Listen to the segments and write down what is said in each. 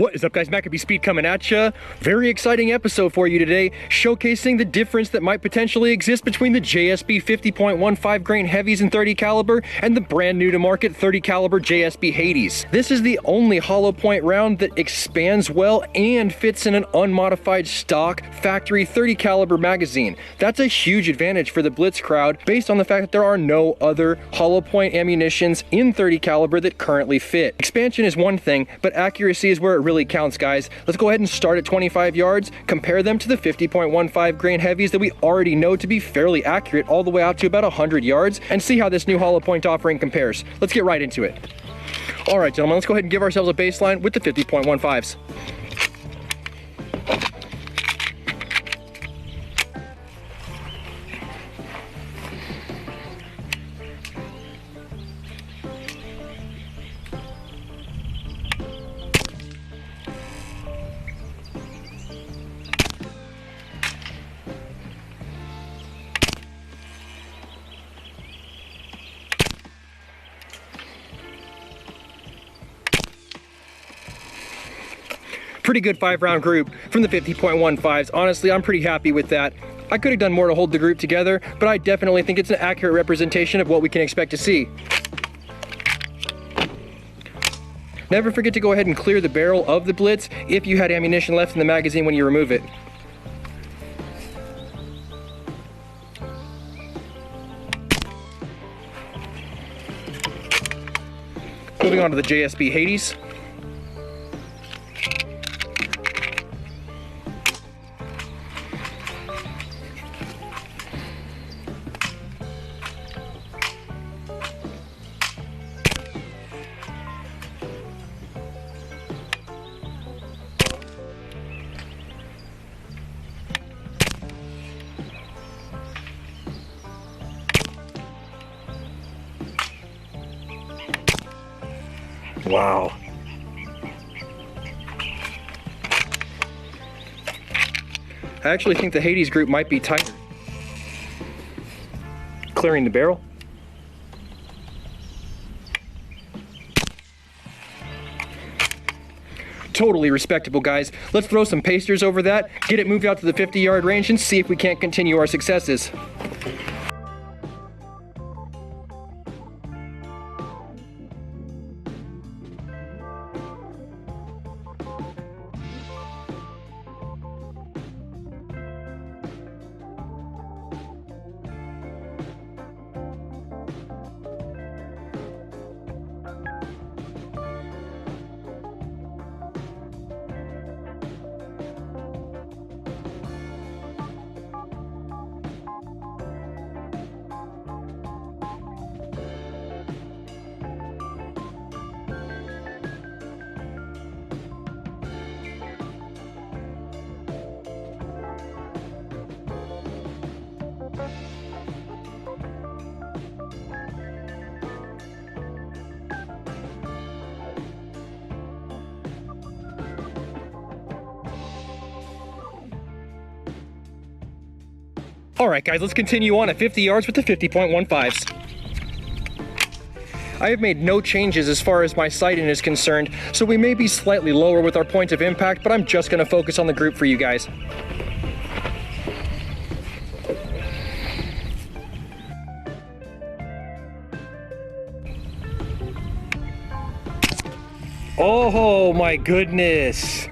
What is up, guys? MACABESPEED coming at ya. Very exciting episode for you today, showcasing the difference that might potentially exist between the JSB 50.15 grain heavies and 30 caliber and the brand new to market 30 caliber JSB Hades. This is the only hollow point round that expands well and fits in an unmodified stock factory 30 caliber magazine. That's a huge advantage for the Blitz crowd based on the fact that there are no other hollow point ammunitions in 30 caliber that currently fit. Expansion is one thing, but accuracy is where it really counts, guys. Let's go ahead and start at 25 yards, compare them to the 50.15 grain heavies that we already know to be fairly accurate all the way out to about 100 yards, and see how this new hollow point offering compares. Let's get right into it. All right, gentlemen, let's go ahead and give ourselves a baseline with the 50.15s. Pretty good 5-round group from the 50.15s. Honestly, I'm pretty happy with that. I could have done more to hold the group together, but I definitely think it's an accurate representation of what we can expect to see. Never forget to go ahead and clear the barrel of the Blitz if you had ammunition left in the magazine when you remove it. Moving on to the JSB Hades. Wow. I actually think the Hades group might be tighter. Clearing the barrel. Totally respectable, guys. Let's throw some pasters over that, get it moved out to the 50-yard range, and see if we can't continue our successes. Alright guys, let's continue on at 50 yards with the 50.15s. I have made no changes as far as my sighting is concerned, so we may be slightly lower with our point of impact, but I'm just going to focus on the group for you guys. Oh my goodness!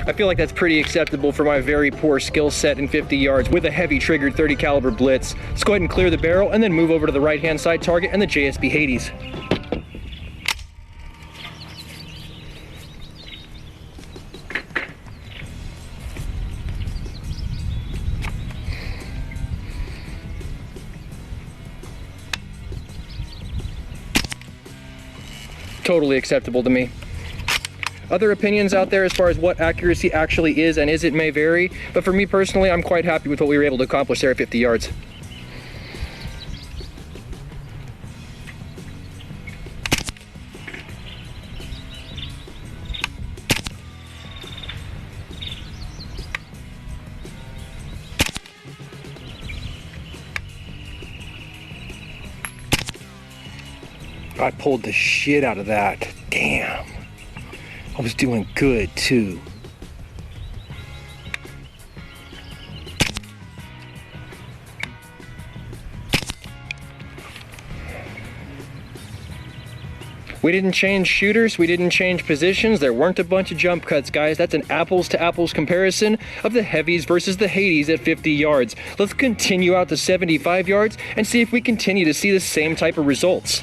I feel like that's pretty acceptable for my very poor skill set in 50 yards with a heavy triggered 30 caliber Blitz. Let's go ahead and clear the barrel and then move over to the right hand side target and the JSB Hades. Totally acceptable to me. Other opinions out there as far as what accuracy actually is and isn't may vary, but for me personally, I'm quite happy with what we were able to accomplish there at 50 yards. I pulled the shit out of that. Damn. I was doing good too. We didn't change shooters, we didn't change positions, there weren't a bunch of jump cuts, guys. That's an apples to apples comparison of the Heavies versus the Hades at 50 yards. Let's continue out to 75 yards and see if we continue to see the same type of results.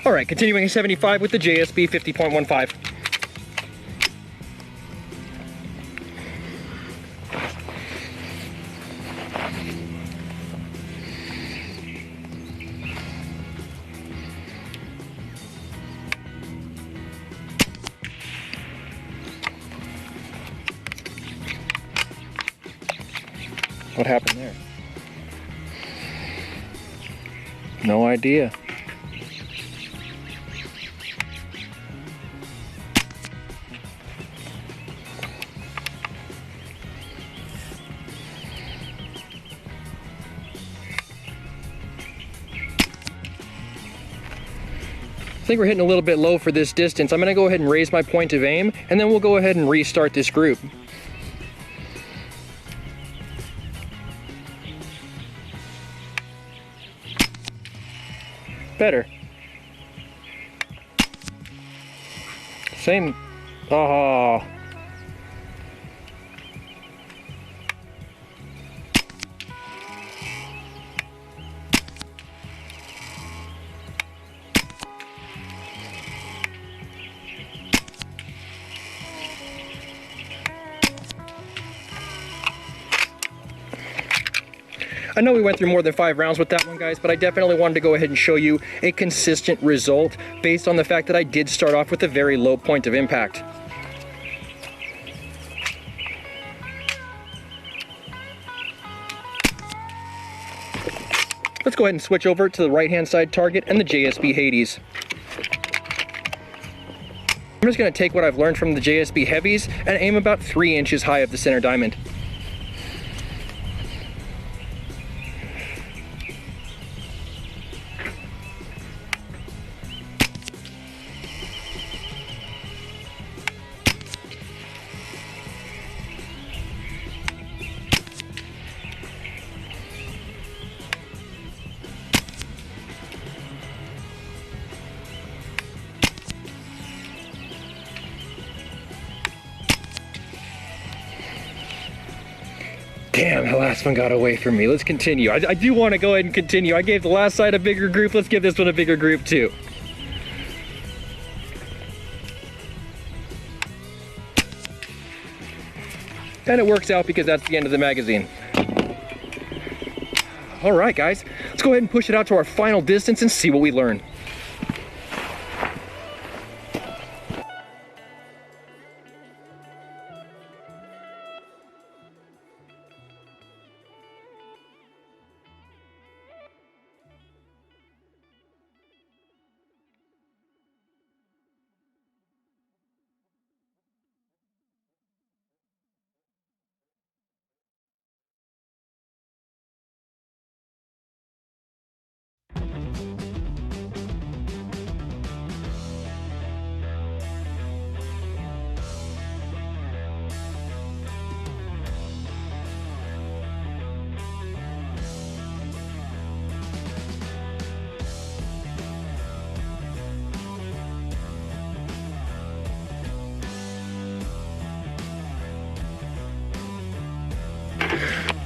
All right, continuing 75 with the JSB 50.15. What happened there? No idea. I think we're hitting a little bit low for this distance. I'm gonna go ahead and raise my point of aim, and then we'll go ahead and restart this group. Better. Same. Oh. I know we went through more than 5 rounds with that one, guys, but I definitely wanted to go ahead and show you a consistent result based on the fact that I did start off with a very low point of impact. Let's go ahead and switch over to the right-hand side target and the JSB Hades. I'm just going to take what I've learned from the JSB Heavies and aim about 3 inches high of the center diamond. Damn, the last one got away from me. Let's continue. I do want to go ahead and continue. I gave the last side a bigger group. Let's give this one a bigger group too. And it works out because that's the end of the magazine. All right, guys. Let's go ahead and push it out to our final distance and see what we learn.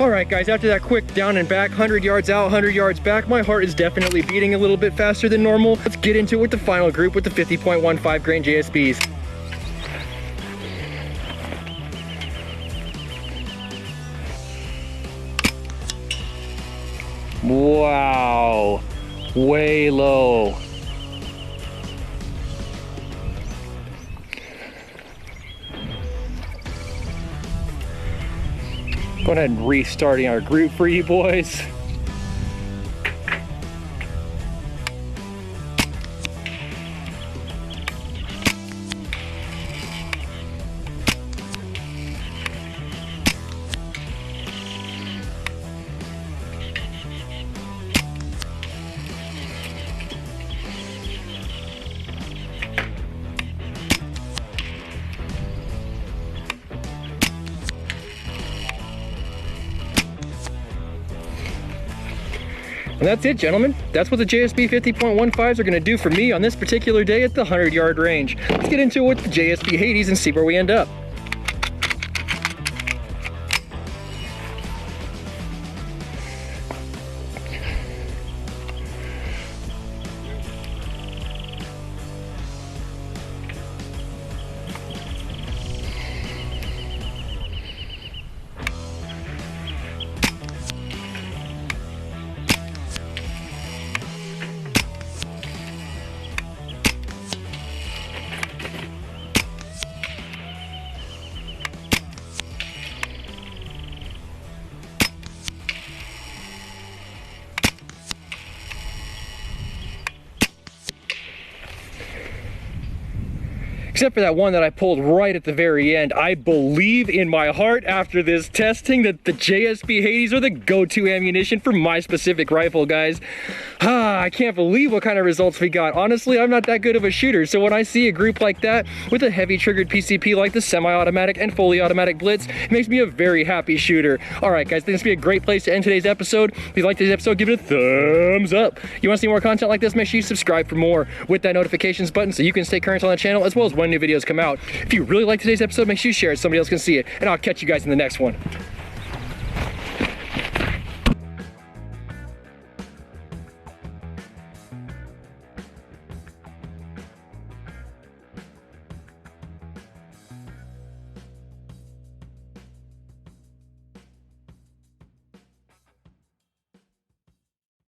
All right, guys, after that quick down and back, 100 yards out, 100 yards back, my heart is definitely beating a little bit faster than normal. Let's get into it with the final group with the 50.15 grain JSBs. Wow, way low. Go ahead and restarting our group for you boys. And that's it, gentlemen. That's what the JSB 50.15s are gonna do for me on this particular day at the 100-yard range. Let's get into it with the JSB Hades and see where we end up. Except for that one that I pulled right at the very end. I believe in my heart after this testing that the JSB Hades are the go-to ammunition for my specific rifle, guys. I can't believe what kind of results we got. Honestly, I'm not that good of a shooter, so when I see a group like that with a heavy triggered PCP like the semi-automatic and fully automatic Blitz, it makes me a very happy shooter. All right, guys, I think this would be a great place to end today's episode. If you like today's episode, give it a thumbs up. You want to see more content like this, make sure you subscribe for more with that notifications button so you can stay current on the channel as well as when new videos come out. If you really like today's episode, make sure you share it so somebody else can see it, and I'll catch you guys in the next one.